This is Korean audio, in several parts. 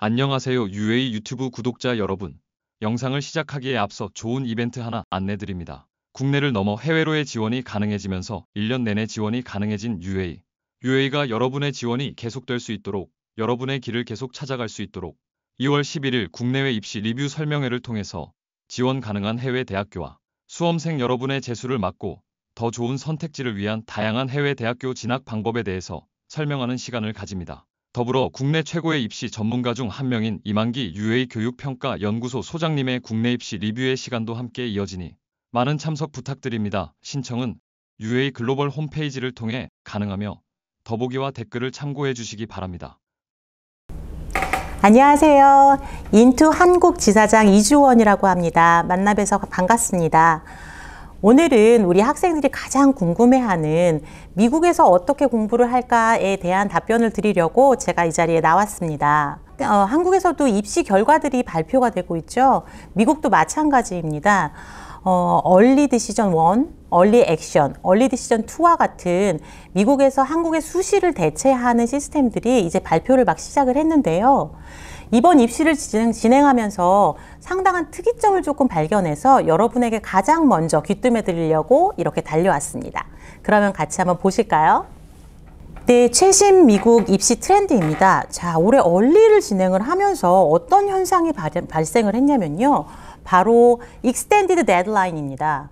안녕하세요 UA 유튜브 구독자 여러분. 영상을 시작하기에 앞서 좋은 이벤트 하나 안내드립니다. 국내를 넘어 해외로의 지원이 가능해지면서 1년 내내 지원이 가능해진 UA. UA가 여러분의 지원이 계속될 수 있도록, 여러분의 길을 계속 찾아갈 수 있도록 2월 11일 국내외 입시 리뷰 설명회를 통해서 지원 가능한 해외 대학교와 수험생 여러분의 재수를 막고 더 좋은 선택지를 위한 다양한 해외 대학교 진학 방법에 대해서 설명하는 시간을 가집니다. 더불어 국내 최고의 입시 전문가 중 한 명인 이만기 UA 교육평가연구소 소장님의 국내 입시 리뷰의 시간도 함께 이어지니 많은 참석 부탁드립니다. 신청은 UA 글로벌 홈페이지를 통해 가능하며 더보기와 댓글을 참고해 주시기 바랍니다. 안녕하세요. 인투 한국 지사장 이주원이라고 합니다. 만나 뵈서 반갑습니다. 오늘은 우리 학생들이 가장 궁금해하는 미국에서 어떻게 공부를 할까에 대한 답변을 드리려고 제가 이 자리에 나왔습니다. 한국에서도 입시 결과들이 발표가 되고 있죠. 미국도 마찬가지입니다. 얼리 디시전 1, 얼리 액션, 얼리 디시전 2와 같은 미국에서 한국의 수시를 대체하는 시스템들이 이제 발표를 막 시작을 했는데요. 이번 입시를 진행하면서 상당한 특이점을 조금 발견해서 여러분에게 가장 먼저 귀뜸해 드리려고 이렇게 달려왔습니다. 그러면 같이 한번 보실까요? 네, 최신 미국 입시 트렌드입니다. 자, 올해 얼리를 진행을 하면서 어떤 현상이 발생을 했냐면요. 바로 Extended Deadline입니다.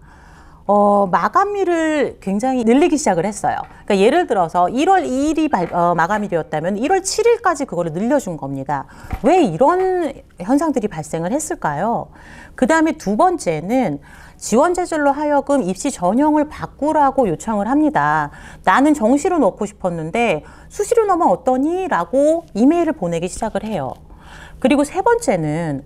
마감일을 굉장히 늘리기 시작을 했어요. 그러니까 예를 들어서 1월 2일이 마감일이었다면 1월 7일까지 그거를 늘려준 겁니다. 왜 이런 현상들이 발생을 했을까요? 그 다음에 두 번째는 지원자들로 하여금 입시 전형을 바꾸라고 요청을 합니다. 나는 정시로 넣고 싶었는데 수시로 넣으면 어떠니? 라고 이메일을 보내기 시작을 해요. 그리고 세 번째는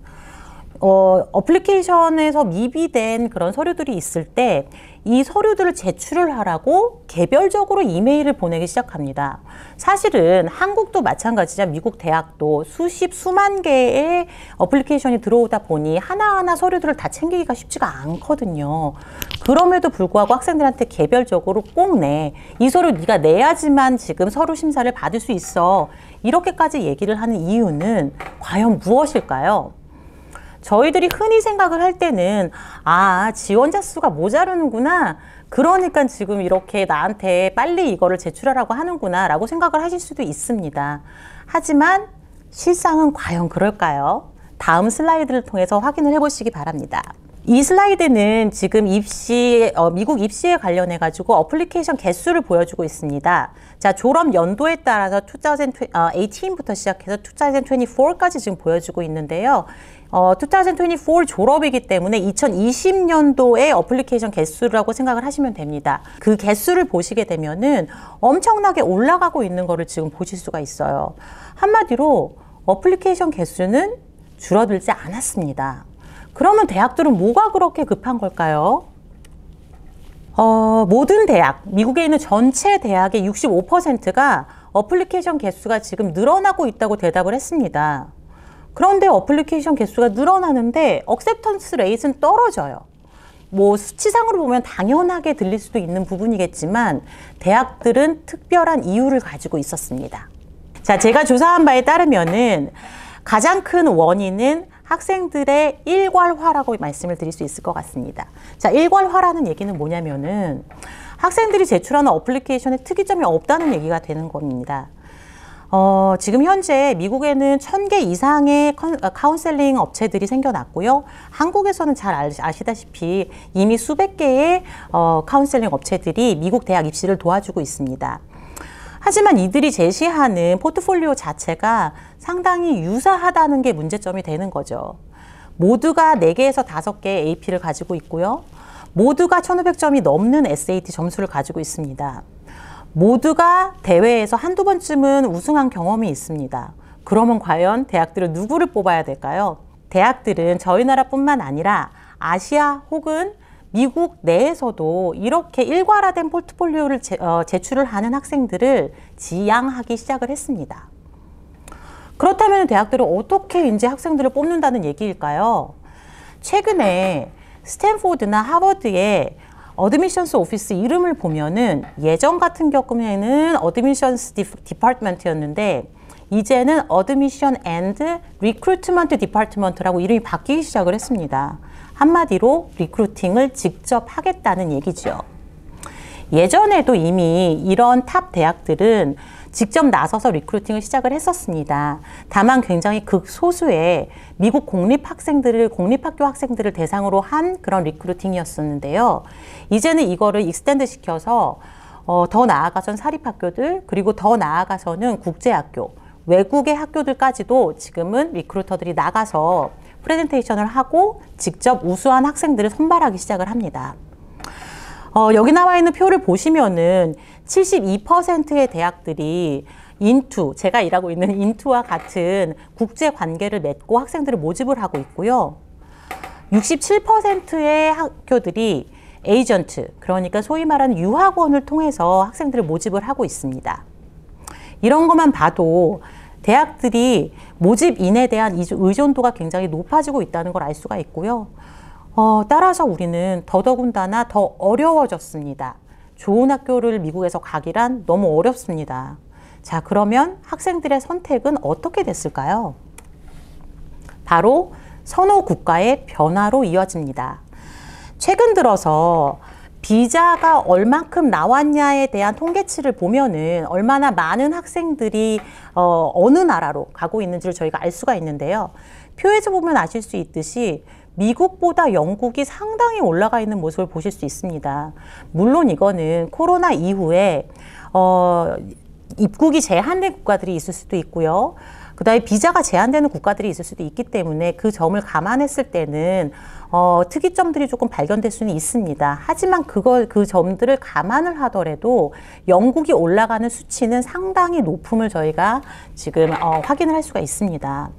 어플리케이션에서 미비된 그런 서류들이 있을 때 이 서류들을 제출을 하라고 개별적으로 이메일을 보내기 시작합니다. 사실은 한국도 마찬가지죠. 미국 대학도 수만 개의 어플리케이션이 들어오다 보니 하나하나 서류들을 다 챙기기가 쉽지가 않거든요. 그럼에도 불구하고 학생들한테 개별적으로 꼭 내. 이 서류 네가 내야지만 지금 서류 심사를 받을 수 있어. 이렇게까지 얘기를 하는 이유는 과연 무엇일까요? 저희들이 흔히 생각을 할 때는 지원자 수가 모자르는구나. 그러니까 지금 이렇게 나한테 빨리 이거를 제출하라고 하는구나 라고 생각을 하실 수도 있습니다. 하지만 실상은 과연 그럴까요? 다음 슬라이드를 통해서 확인을 해보시기 바랍니다. 이 슬라이드는 지금 미국 입시에 관련해 가지고 어플리케이션 개수를 보여주고 있습니다. 자, 졸업 연도에 따라서 2018부터 시작해서 2024까지 지금 보여주고 있는데요. 2024 졸업이기 때문에 2020년도의 어플리케이션 개수라고 생각을 하시면 됩니다. 그 개수를 보시게 되면은 엄청나게 올라가고 있는 거를 지금 보실 수가 있어요. 한마디로 어플리케이션 개수는 줄어들지 않았습니다. 그러면 대학들은 뭐가 그렇게 급한 걸까요? 모든 대학, 미국에 있는 전체 대학의 65%가 어플리케이션 개수가 지금 늘어나고 있다고 대답을 했습니다. 그런데 어플리케이션 개수가 늘어나는데 억셉턴스 레이트는 떨어져요. 뭐 수치상으로 보면 당연하게 들릴 수도 있는 부분이겠지만 대학들은 특별한 이유를 가지고 있었습니다. 자, 제가 조사한 바에 따르면은 가장 큰 원인은 학생들의 일괄화라고 말씀을 드릴 수 있을 것 같습니다. 자, 일괄화라는 얘기는 뭐냐면은 학생들이 제출하는 어플리케이션에 특이점이 없다는 얘기가 되는 겁니다. 지금 현재 미국에는 1000개 이상의 카운셀링 업체들이 생겨났고요. 한국에서는 잘 아시다시피 이미 수백 개의 카운셀링 업체들이 미국 대학 입시를 도와주고 있습니다. 하지만 이들이 제시하는 포트폴리오 자체가 상당히 유사하다는 게 문제점이 되는 거죠. 모두가 4개에서 5개의 AP를 가지고 있고요. 모두가 1500점이 넘는 SAT 점수를 가지고 있습니다. 모두가 대회에서 한두 번쯤은 우승한 경험이 있습니다. 그러면 과연 대학들은 누구를 뽑아야 될까요? 대학들은 저희 나라뿐만 아니라 아시아 혹은 미국 내에서도 이렇게 일괄화된 포트폴리오를 제출을 하는 학생들을 지양하기 시작을 했습니다. 그렇다면 대학들은 어떻게 이제 학생들을 뽑는다는 얘기일까요? 최근에 스탠포드나 하버드의 어드미션스 오피스 이름을 보면은 예전 같은 경우에는 어드미션스 디파트먼트였는데 이제는 Admission and Recruitment Department라고 이름이 바뀌기 시작을 했습니다. 한마디로 리크루팅을 직접 하겠다는 얘기죠. 예전에도 이미 이런 탑 대학들은 직접 나서서 리크루팅을 시작을 했었습니다. 다만 굉장히 극소수의 미국 공립학교 학생들을 대상으로 한 그런 리크루팅이었었는데요. 이제는 이거를 익스텐드 시켜서 더 나아가선 사립학교들, 그리고 더 나아가서는 국제학교, 외국의 학교들까지도 지금은 리크루터들이 나가서 프레젠테이션을 하고 직접 우수한 학생들을 선발하기 시작을 합니다. 여기 나와 있는 표를 보시면은 72%의 대학들이 인투, 제가 일하고 있는 인투와 같은 국제 관계를 맺고 학생들을 모집을 하고 있고요. 67%의 학교들이 에이전트, 그러니까 소위 말하는 유학원을 통해서 학생들을 모집을 하고 있습니다. 이런 것만 봐도 대학들이 모집인에 대한 의존도가 굉장히 높아지고 있다는 걸 알 수가 있고요. 따라서 우리는 더더군다나 더 어려워졌습니다. 좋은 학교를 미국에서 가기란 너무 어렵습니다. 자, 그러면 학생들의 선택은 어떻게 됐을까요? 바로 선호 국가의 변화로 이어집니다. 최근 들어서 비자가 얼만큼 나왔냐에 대한 통계치를 보면은 얼마나 많은 학생들이 어느 나라로 가고 있는지를 저희가 알 수가 있는데요. 표에서 보면 아실 수 있듯이 미국보다 영국이 상당히 올라가 있는 모습을 보실 수 있습니다. 물론 이거는 코로나 이후에 입국이 제한된 국가들이 있을 수도 있고요. 그 다음에 비자가 제한되는 국가들이 있을 수도 있기 때문에 그 점을 감안했을 때는 특이점들이 조금 발견될 수는 있습니다. 하지만 그 점들을 감안을 하더라도 영국이 올라가는 수치는 상당히 높음을 저희가 지금 확인을 할 수가 있습니다.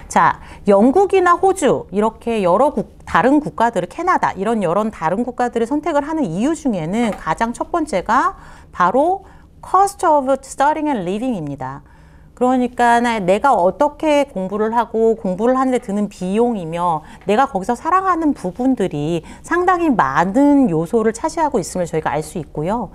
자, 영국이나 호주 이렇게 여러 다른 국가들을, 캐나다 이런 여러 다른 국가들을 선택을 하는 이유 중에는 가장 첫 번째가 바로 cost of studying and living입니다. 그러니까 내가 어떻게 공부를 하고 공부를 하는데 드는 비용이며 내가 거기서 살아가는 부분들이 상당히 많은 요소를 차지하고 있음을 저희가 알 수 있고요.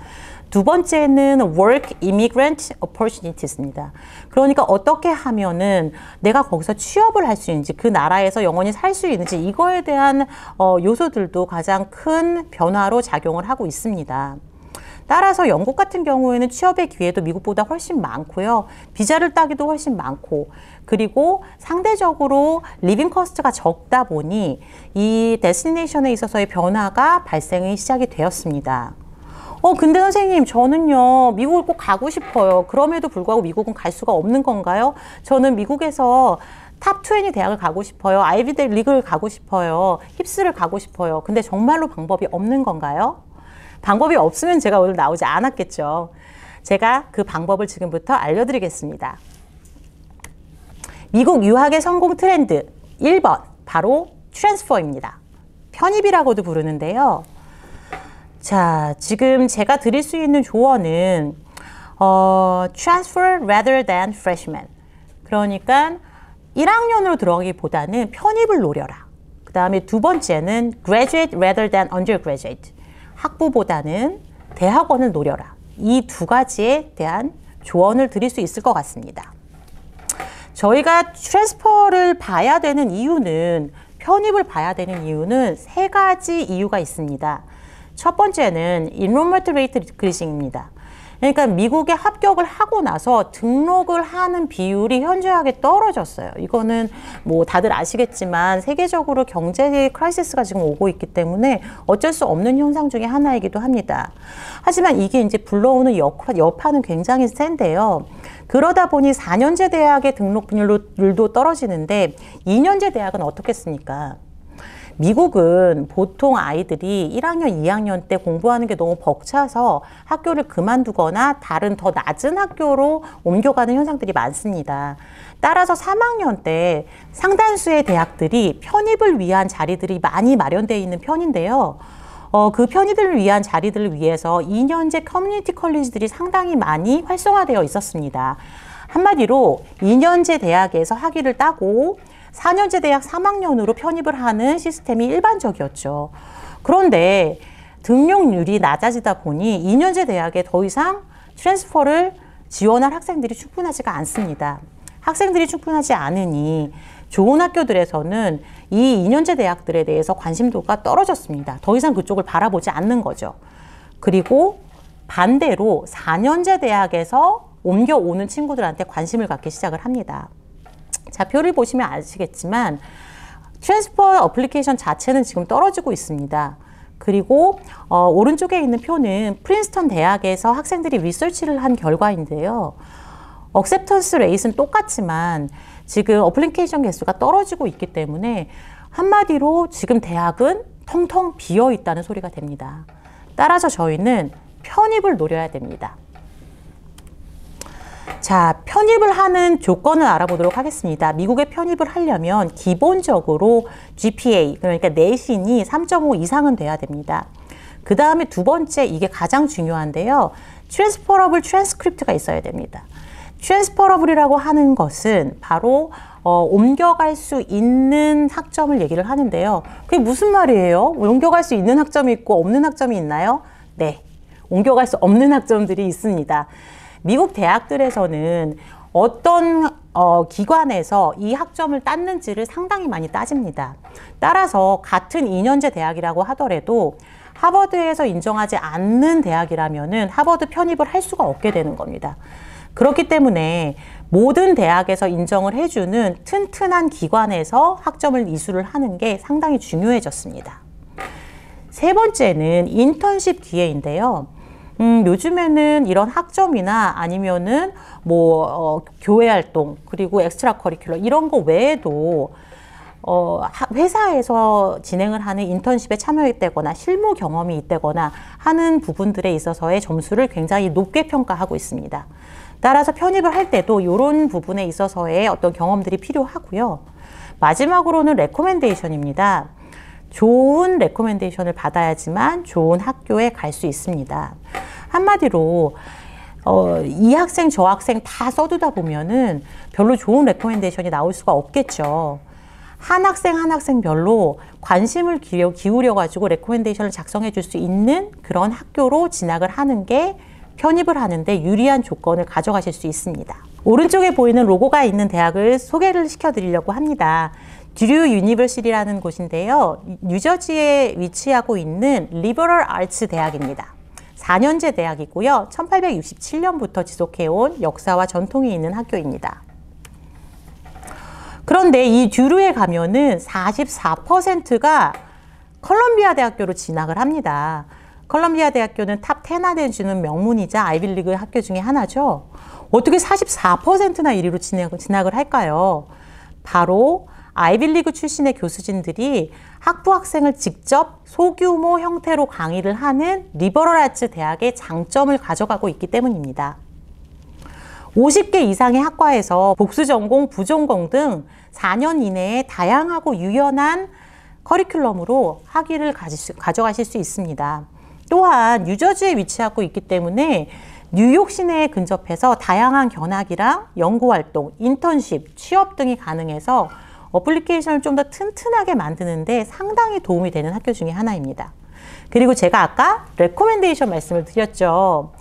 두 번째는 work immigrant opportunities입니다. 그러니까 어떻게 하면은 내가 거기서 취업을 할 수 있는지, 그 나라에서 영원히 살 수 있는지, 이거에 대한 요소들도 가장 큰 변화로 작용을 하고 있습니다. 따라서 영국 같은 경우에는 취업의 기회도 미국보다 훨씬 많고요. 비자를 따기도 훨씬 많고, 그리고 상대적으로 리빙 커스트가 적다 보니 이 데스티네이션에 있어서의 변화가 발생이 시작이 되었습니다. 근데 선생님, 저는요, 미국을 꼭 가고 싶어요. 그럼에도 불구하고 미국은 갈 수가 없는 건가요? 저는 미국에서 탑 20 대학을 가고 싶어요. 아이비대 리그를 가고 싶어요. 힙스를 가고 싶어요. 근데 정말로 방법이 없는 건가요? 방법이 없으면 제가 오늘 나오지 않았겠죠. 제가 그 방법을 지금부터 알려드리겠습니다. 미국 유학의 성공 트렌드 1번, 바로 트랜스퍼입니다. 편입이라고도 부르는데요. 자, 지금 제가 드릴 수 있는 조언은 transfer rather than freshman. 그러니까 1학년으로 들어가기보다는 편입을 노려라. 그 다음에 두 번째는 graduate rather than undergraduate. 학부보다는 대학원을 노려라. 이 두 가지에 대한 조언을 드릴 수 있을 것 같습니다. 저희가 트랜스퍼를 봐야 되는 이유는, 편입을 봐야 되는 이유는 세 가지 이유가 있습니다. 첫 번째는 enrollment rate decreasing입니다. 그러니까 미국에 합격을 하고 나서 등록을 하는 비율이 현저하게 떨어졌어요. 이거는 뭐 다들 아시겠지만 세계적으로 경제 크라이시스가 지금 오고 있기 때문에 어쩔 수 없는 현상 중에 하나이기도 합니다. 하지만 이게 이제 불러오는 여파는 굉장히 센데요. 그러다 보니 4년제 대학의 등록률도 떨어지는데 2년제 대학은 어떻겠습니까? 미국은 보통 아이들이 1학년, 2학년 때 공부하는 게 너무 벅차서 학교를 그만두거나 다른 더 낮은 학교로 옮겨가는 현상들이 많습니다. 따라서 3학년 때 상당수의 대학들이 편입을 위한 자리들이 많이 마련되어 있는 편인데요. 그 편입을 위한 자리들을 위해서 2년제 커뮤니티 컬리지들이 상당히 많이 활성화되어 있었습니다. 한마디로 2년제 대학에서 학위를 따고 4년제 대학 3학년으로 편입을 하는 시스템이 일반적이었죠. 그런데 등록률이 낮아지다 보니 2년제 대학에 더 이상 트랜스퍼를 지원할 학생들이 충분하지가 않습니다. 학생들이 충분하지 않으니 좋은 학교들에서는 이 2년제 대학들에 대해서 관심도가 떨어졌습니다. 더 이상 그쪽을 바라보지 않는 거죠. 그리고 반대로 4년제 대학에서 옮겨오는 친구들한테 관심을 갖기 시작을 합니다. 자, 표를 보시면 아시겠지만 트랜스퍼 어플리케이션 자체는 지금 떨어지고 있습니다. 그리고 오른쪽에 있는 표는 프린스턴 대학에서 학생들이 리서치를 한 결과인데요. 억셉턴스 레이트는 똑같지만 지금 어플리케이션 개수가 떨어지고 있기 때문에 한마디로 지금 대학은 텅텅 비어 있다는 소리가 됩니다. 따라서 저희는 편입을 노려야 됩니다. 자, 편입을 하는 조건을 알아보도록 하겠습니다. 미국에 편입을 하려면 기본적으로 GPA, 그러니까 내신이 3.5 이상은 돼야 됩니다. 그 다음에 두 번째, 이게 가장 중요한데요. 트랜스퍼러블 트랜스크립트가 있어야 됩니다. 트랜스퍼러블이라고 하는 것은 바로 옮겨갈 수 있는 학점을 얘기를 하는데요. 그게 무슨 말이에요? 옮겨갈 수 있는 학점이 있고 없는 학점이 있나요? 네, 옮겨갈 수 없는 학점들이 있습니다. 미국 대학들에서는 어떤 기관에서 이 학점을 땄는지를 상당히 많이 따집니다. 따라서 같은 2년제 대학이라고 하더라도 하버드에서 인정하지 않는 대학이라면은 하버드 편입을 할 수가 없게 되는 겁니다. 그렇기 때문에 모든 대학에서 인정을 해주는 튼튼한 기관에서 학점을 이수를 하는 게 상당히 중요해졌습니다. 세 번째는 인턴십 기회인데요. 요즘에는 이런 학점이나 아니면은 교회 활동, 그리고 엑스트라 커리큘러 이런 거 외에도 회사에서 진행을 하는 인턴십에 참여했다거나 실무 경험이 있다거나 하는 부분들에 있어서의 점수를 굉장히 높게 평가하고 있습니다. 따라서 편입을 할 때도 이런 부분에 있어서의 어떤 경험들이 필요하고요. 마지막으로는 레코멘데이션입니다. 좋은 레코멘데이션을 받아야지만 좋은 학교에 갈 수 있습니다. 한마디로 이 학생 저 학생 다 써두다 보면은 별로 좋은 레코멘데이션이 나올 수가 없겠죠. 한 학생별로 관심을 기울여 가지고 레코멘데이션을 작성해 줄 수 있는 그런 학교로 진학을 하는 게 편입을 하는데 유리한 조건을 가져가실 수 있습니다. 오른쪽에 보이는 로고가 있는 대학을 소개를 시켜드리려고 합니다. 듀류 유니버시티라는 곳인데요. 뉴저지에 위치하고 있는 리버럴 아츠 대학입니다. 4년제 대학이고요. 1867년부터 지속해온 역사와 전통이 있는 학교입니다. 그런데 이 듀류에 가면은 44%가 컬럼비아 대학교로 진학을 합니다. 컬럼비아 대학교는 탑 10 안에 주는 명문이자 아이비리그 학교 중에 하나죠. 어떻게 44%나 1위로 진학을 할까요? 바로 아이비리그 출신의 교수진들이 학부 학생을 직접 소규모 형태로 강의를 하는 리버럴 아츠 대학의 장점을 가져가고 있기 때문입니다. 50개 이상의 학과에서 복수 전공, 부전공 등 4년 이내에 다양하고 유연한 커리큘럼으로 학위를 가져가실 수 있습니다. 또한 뉴저지에 위치하고 있기 때문에 뉴욕 시내에 근접해서 다양한 견학이랑 연구활동, 인턴십, 취업 등이 가능해서 어플리케이션을 좀 더 튼튼하게 만드는데 상당히 도움이 되는 학교 중에 하나입니다. 그리고 제가 아까 레코멘데이션 말씀을 드렸죠.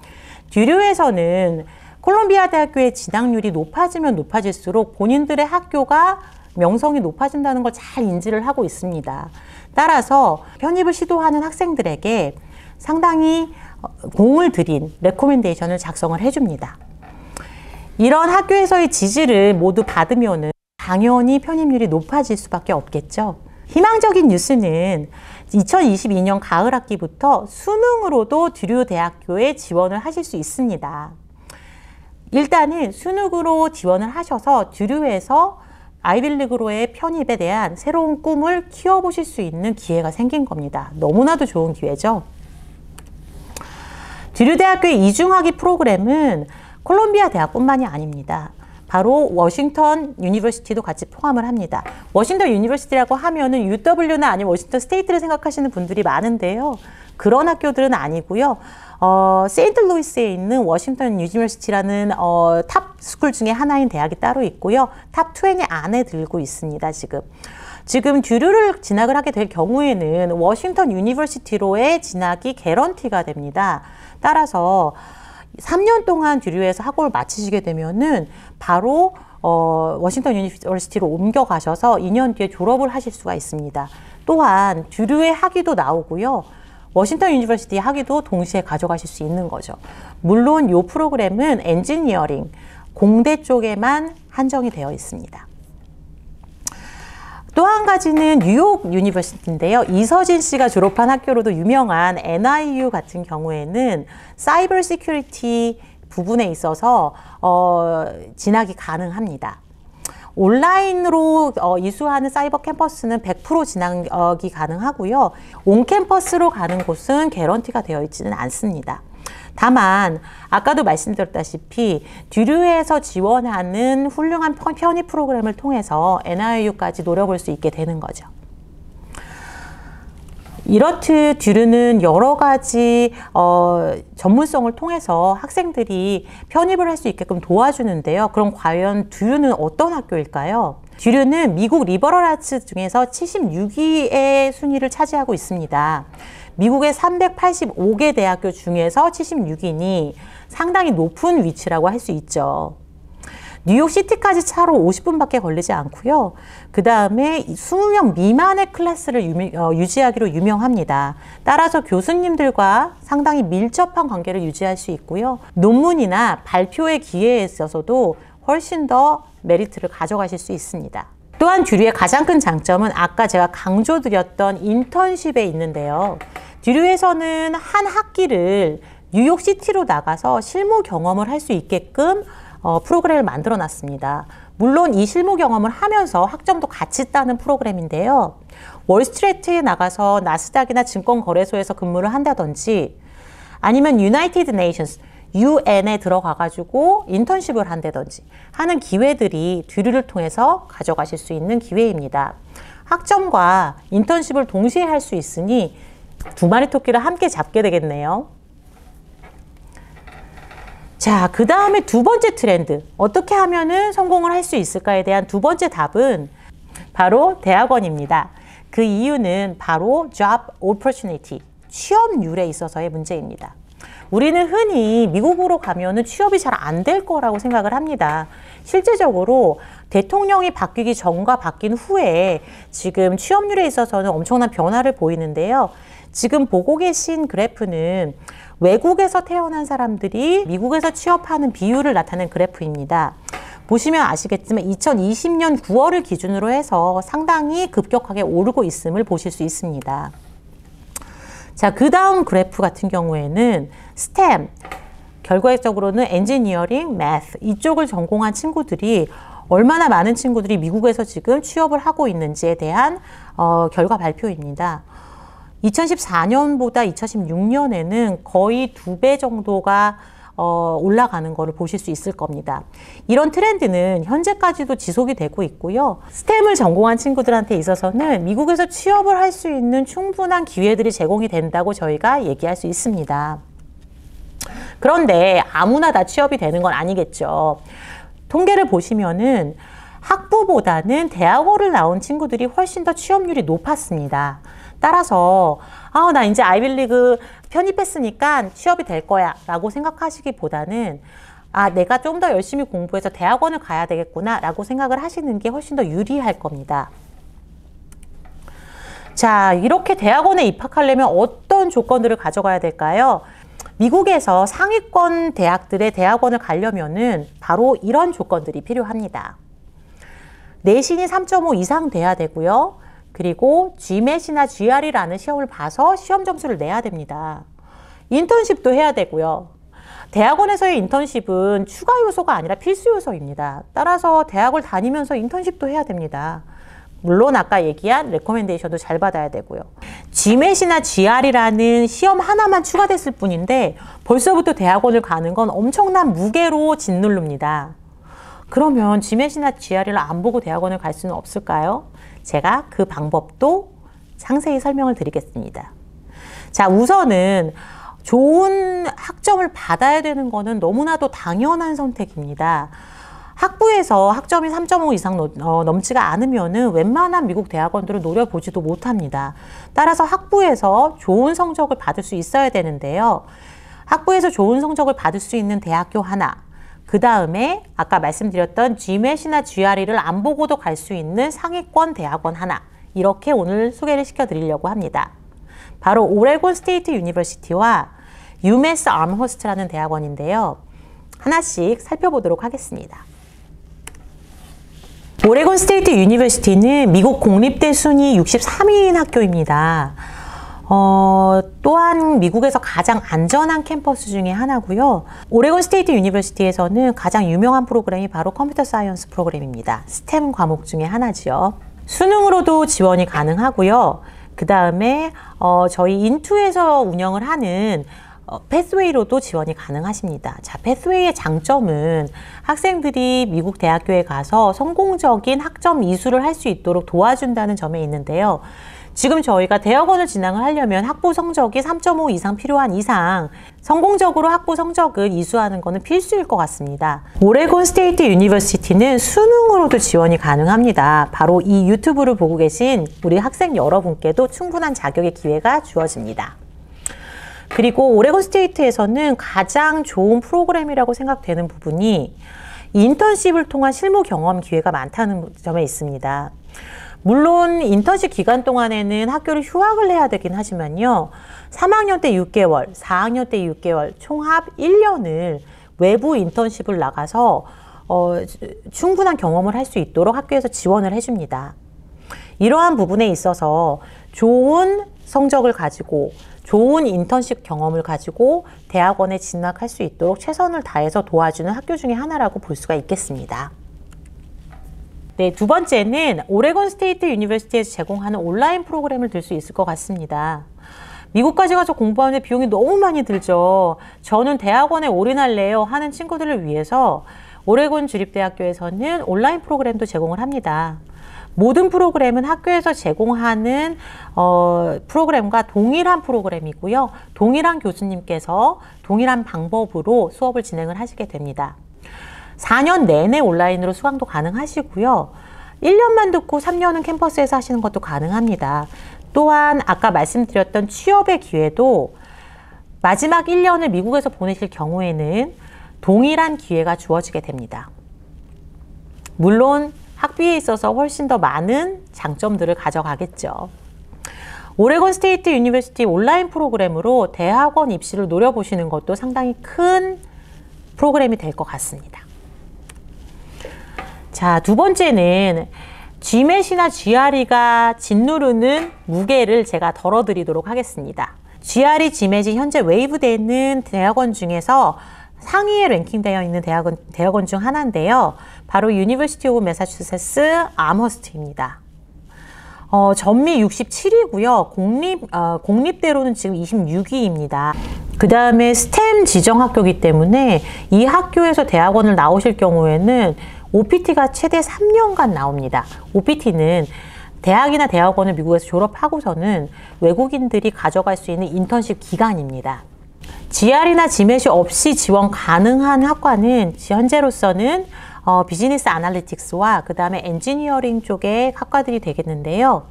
듀류에서는 콜롬비아 대학교의 진학률이 높아지면 높아질수록 본인들의 학교가 명성이 높아진다는 걸 잘 인지를 하고 있습니다. 따라서 편입을 시도하는 학생들에게 상당히 공을 들인 레코멘데이션을 작성을 해줍니다. 이런 학교에서의 지지를 모두 받으면은 당연히 편입률이 높아질 수밖에 없겠죠. 희망적인 뉴스는 2022년 가을 학기부터 수능으로도 듀류 대학교에 지원을 하실 수 있습니다. 일단은 수능으로 지원을 하셔서 듀류에서 아이비리그로의 편입에 대한 새로운 꿈을 키워보실 수 있는 기회가 생긴 겁니다. 너무나도 좋은 기회죠. 듀류 대학교의 이중학위 프로그램은 콜롬비아 대학뿐만이 아닙니다. 바로 워싱턴 유니버시티도 같이 포함을 합니다. 워싱턴 유니버시티라고 하면은 UW나 아니면 워싱턴 스테이트를 생각하시는 분들이 많은데요. 그런 학교들은 아니고요. 세인트루이스에 있는 워싱턴 유니버시티라는 탑 스쿨 중에 하나인 대학이 따로 있고요. 탑 20 안에 들고 있습니다. 지금 듀류를 진학을 하게 될 경우에는 워싱턴 유니버시티로의 진학이 개런티가 됩니다. 따라서 3년 동안 듀류에서 학업을 마치시게 되면은 바로 워싱턴 유니버시티로 옮겨가셔서 2년 뒤에 졸업을 하실 수가 있습니다. 또한 듀류의 학위도 나오고요. 워싱턴 유니버시티 학위도 동시에 가져가실 수 있는 거죠. 물론 이 프로그램은 엔지니어링, 공대 쪽에만 한정이 되어 있습니다. 또 한 가지는 뉴욕 유니버시티인데요. 이서진 씨가 졸업한 학교로도 유명한 NIU 같은 경우에는 사이버 시큐리티 부분에 있어서 진학이 가능합니다. 온라인으로 이수하는 사이버 캠퍼스는 100% 진학이 가능하고요. 온 캠퍼스로 가는 곳은 개런티가 되어 있지는 않습니다. 다만 아까도 말씀드렸다시피 듀류에서 지원하는 훌륭한 편입 프로그램을 통해서 NIU까지 노려볼 수 있게 되는 거죠. 이렇듯 듀류는 여러 가지 전문성을 통해서 학생들이 편입을 할 수 있게끔 도와주는데요. 그럼 과연 듀류는 어떤 학교일까요? 듀류는 미국 리버럴 아츠 중에서 76위의 순위를 차지하고 있습니다. 미국의 385개 대학교 중에서 76위니 상당히 높은 위치라고 할 수 있죠. 뉴욕시티까지 차로 50분밖에 걸리지 않고요. 그 다음에 20명 미만의 클래스를 유지하기로 유명합니다. 따라서 교수님들과 상당히 밀접한 관계를 유지할 수 있고요. 논문이나 발표의 기회에 있어서도 훨씬 더 메리트를 가져가실 수 있습니다. 또한 듀류의 가장 큰 장점은 아까 제가 강조드렸던 인턴십에 있는데요. 듀류에서는 한 학기를 뉴욕시티로 나가서 실무 경험을 할 수 있게끔 프로그램을 만들어 놨습니다. 물론 이 실무 경험을 하면서 학점도 같이 따는 프로그램인데요. 월스트리트에 나가서 나스닥이나 증권거래소에서 근무를 한다든지 아니면 유나이티드 네이션스 UN에 들어가가지고 인턴십을 한다든지 하는 기회들이 듀류를 통해서 가져가실 수 있는 기회입니다. 학점과 인턴십을 동시에 할 수 있으니 두 마리 토끼를 함께 잡게 되겠네요. 자, 그 다음에 두 번째 트렌드, 어떻게 하면은 성공을 할 수 있을까에 대한 두 번째 답은 바로 대학원입니다. 그 이유는 바로 job opportunity, 취업률에 있어서의 문제입니다. 우리는 흔히 미국으로 가면은 취업이 잘 안 될 거라고 생각을 합니다. 실제적으로 대통령이 바뀌기 전과 바뀐 후에 지금 취업률에 있어서는 엄청난 변화를 보이는데요. 지금 보고 계신 그래프는 외국에서 태어난 사람들이 미국에서 취업하는 비율을 나타낸 그래프입니다. 보시면 아시겠지만 2020년 9월을 기준으로 해서 상당히 급격하게 오르고 있음을 보실 수 있습니다. 자, 그 다음 그래프 같은 경우에는 STEM, 결과적으로는 엔지니어링, math 이쪽을 전공한 친구들이 얼마나 많은 친구들이 미국에서 지금 취업을 하고 있는지에 대한 결과 발표입니다. 2014년보다 2016년에는 거의 2배 정도가 올라가는 것을 보실 수 있을 겁니다. 이런 트렌드는 현재까지도 지속이 되고 있고요. 스템을 전공한 친구들한테 있어서는 미국에서 취업을 할 수 있는 충분한 기회들이 제공이 된다고 저희가 얘기할 수 있습니다. 그런데 아무나 다 취업이 되는 건 아니겠죠. 통계를 보시면은 학부보다는 대학원을 나온 친구들이 훨씬 더 취업률이 높았습니다. 따라서 나 이제 아이빌리그 편입했으니까 취업이 될 거야 라고 생각하시기보다는 내가 좀 더 열심히 공부해서 대학원을 가야 되겠구나 라고 생각을 하시는 게 훨씬 더 유리할 겁니다. 자, 이렇게 대학원에 입학하려면 어떤 조건들을 가져가야 될까요? 미국에서 상위권 대학들의 대학원을 가려면은 바로 이런 조건들이 필요합니다. 내신이 3.5 이상 돼야 되고요. 그리고 GMAT이나 GRE라는 시험을 봐서 시험 점수를 내야 됩니다. 인턴십도 해야 되고요. 대학원에서의 인턴십은 추가 요소가 아니라 필수 요소입니다. 따라서 대학을 다니면서 인턴십도 해야 됩니다. 물론 아까 얘기한 레코멘데이션도 잘 받아야 되고요. GMAT이나 GRE라는 시험 하나만 추가됐을 뿐인데 벌써부터 대학원을 가는 건 엄청난 무게로 짓누릅니다. 그러면 GMAT이나 GRE를 안 보고 대학원을 갈 수는 없을까요? 제가 그 방법도 상세히 설명을 드리겠습니다. 자, 우선은 좋은 학점을 받아야 되는 거는 너무나도 당연한 선택입니다. 학부에서 학점이 3.5 이상 넘지가 않으면은 웬만한 미국 대학원들을 노려보지도 못합니다. 따라서 학부에서 좋은 성적을 받을 수 있어야 되는데요. 학부에서 좋은 성적을 받을 수 있는 대학교 하나, 그 다음에 아까 말씀드렸던 GMAT이나 GRE를 안 보고도 갈 수 있는 상위권 대학원 하나, 이렇게 오늘 소개를 시켜드리려고 합니다. 바로 오레곤 스테이트 유니버시티와 UMass 암허스트라는 대학원인데요. 하나씩 살펴보도록 하겠습니다. 오레곤 스테이트 유니버시티는 미국 공립대 순위 63위인 학교입니다. 또한 미국에서 가장 안전한 캠퍼스 중에 하나고요. 오레곤 스테이트 유니버시티에서는 가장 유명한 프로그램이 바로 컴퓨터 사이언스 프로그램입니다. 스템 과목 중에 하나지요. 수능으로도 지원이 가능하고요. 그 다음에 저희 인투에서 운영을 하는 패스웨이로도 지원이 가능하십니다. 자, 패스웨이의 장점은 학생들이 미국 대학교에 가서 성공적인 학점 이수를 할 수 있도록 도와준다는 점에 있는데요. 지금 저희가 대학원을 진학을 하려면 학부 성적이 3.5 이상 필요한 이상 성공적으로 학부 성적을 이수하는 것은 필수일 것 같습니다. 오레곤 스테이트 유니버시티는 수능으로도 지원이 가능합니다. 바로 이 유튜브를 보고 계신 우리 학생 여러분께도 충분한 자격의 기회가 주어집니다. 그리고 오레곤 스테이트에서는 가장 좋은 프로그램이라고 생각되는 부분이 인턴십을 통한 실무 경험 기회가 많다는 점에 있습니다. 물론 인턴십 기간 동안에는 학교를 휴학을 해야 되긴 하지만요. 3학년 때 6개월, 4학년 때 6개월, 총합 1년을 외부 인턴십을 나가서 충분한 경험을 할 수 있도록 학교에서 지원을 해줍니다. 이러한 부분에 있어서 좋은 성적을 가지고 좋은 인턴십 경험을 가지고 대학원에 진학할 수 있도록 최선을 다해서 도와주는 학교 중에 하나라고 볼 수가 있겠습니다. 네, 두 번째는 오레곤 스테이트 유니버시티에서 제공하는 온라인 프로그램을 들 수 있을 것 같습니다. 미국까지 가서 공부하는데 비용이 너무 많이 들죠. 저는 대학원에 올인할래요 하는 친구들을 위해서 오레곤 주립대학교에서는 온라인 프로그램도 제공을 합니다. 모든 프로그램은 학교에서 제공하는 프로그램과 동일한 프로그램이고요. 동일한 교수님께서 동일한 방법으로 수업을 진행을 하시게 됩니다. 4년 내내 온라인으로 수강도 가능하시고요. 1년만 듣고 3년은 캠퍼스에서 하시는 것도 가능합니다. 또한 아까 말씀드렸던 취업의 기회도 마지막 1년을 미국에서 보내실 경우에는 동일한 기회가 주어지게 됩니다. 물론 학비에 있어서 훨씬 더 많은 장점들을 가져가겠죠. 오레곤 스테이트 유니버시티 온라인 프로그램으로 대학원 입시를 노려보시는 것도 상당히 큰 프로그램이 될 것 같습니다. 자, 두 번째는 GMAT이나 GRE가 짓누르는 무게를 제가 덜어드리도록 하겠습니다. GRE, GMAT이 현재 웨이브되어 있는 대학원 중에서 상위에 랭킹되어 있는 대학원 중 하나인데요. 바로 유니버시티 오브 매사추세츠 암허스트입니다. 전미 67위고요. 공립대로는 지금 26위입니다. 그 다음에 스템 지정 학교이기 때문에 이 학교에서 대학원을 나오실 경우에는 OPT가 최대 3년간 나옵니다. OPT는 대학이나 대학원을 미국에서 졸업하고서는 외국인들이 가져갈 수 있는 인턴십 기간입니다. GRE나 GMAT 없이 지원 가능한 학과는 현재로서는 비즈니스 아날리틱스와 그 다음에 엔지니어링 쪽의 학과들이 되겠는데요.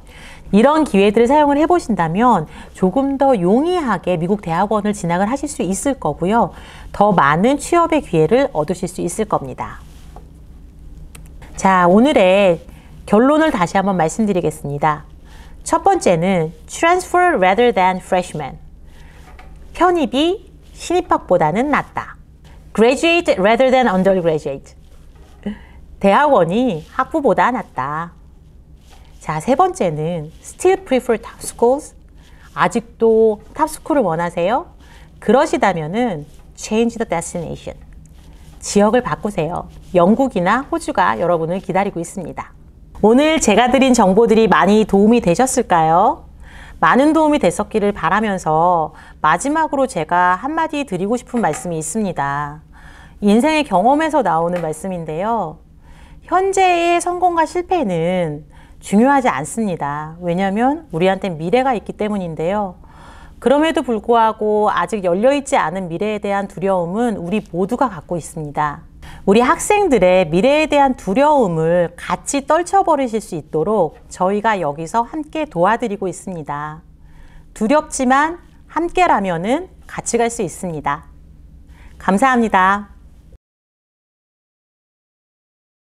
이런 기회들을 사용을 해보신다면 조금 더 용이하게 미국 대학원을 진학을 하실 수 있을 거고요. 더 많은 취업의 기회를 얻으실 수 있을 겁니다. 자, 오늘의 결론을 다시 한번 말씀드리겠습니다. 첫 번째는 transfer rather than freshman. 편입이 신입학보다는 낫다. graduate rather than undergraduate. 대학원이 학부보다 낫다. 자, 세 번째는 still prefer top schools. 아직도 탑스쿨을 원하세요? 그러시다면은 change the destination. 지역을 바꾸세요. 영국이나 호주가 여러분을 기다리고 있습니다. 오늘 제가 드린 정보들이 많이 도움이 되셨을까요? 많은 도움이 됐었기를 바라면서 마지막으로 제가 한마디 드리고 싶은 말씀이 있습니다. 인생의 경험에서 나오는 말씀인데요. 현재의 성공과 실패는 중요하지 않습니다. 왜냐하면 우리한테 미래가 있기 때문인데요. 그럼에도 불구하고 아직 열려있지 않은 미래에 대한 두려움은 우리 모두가 갖고 있습니다. 우리 학생들의 미래에 대한 두려움을 같이 떨쳐버리실 수 있도록 저희가 여기서 함께 도와드리고 있습니다. 두렵지만 함께라면은 같이 갈 수 있습니다. 감사합니다.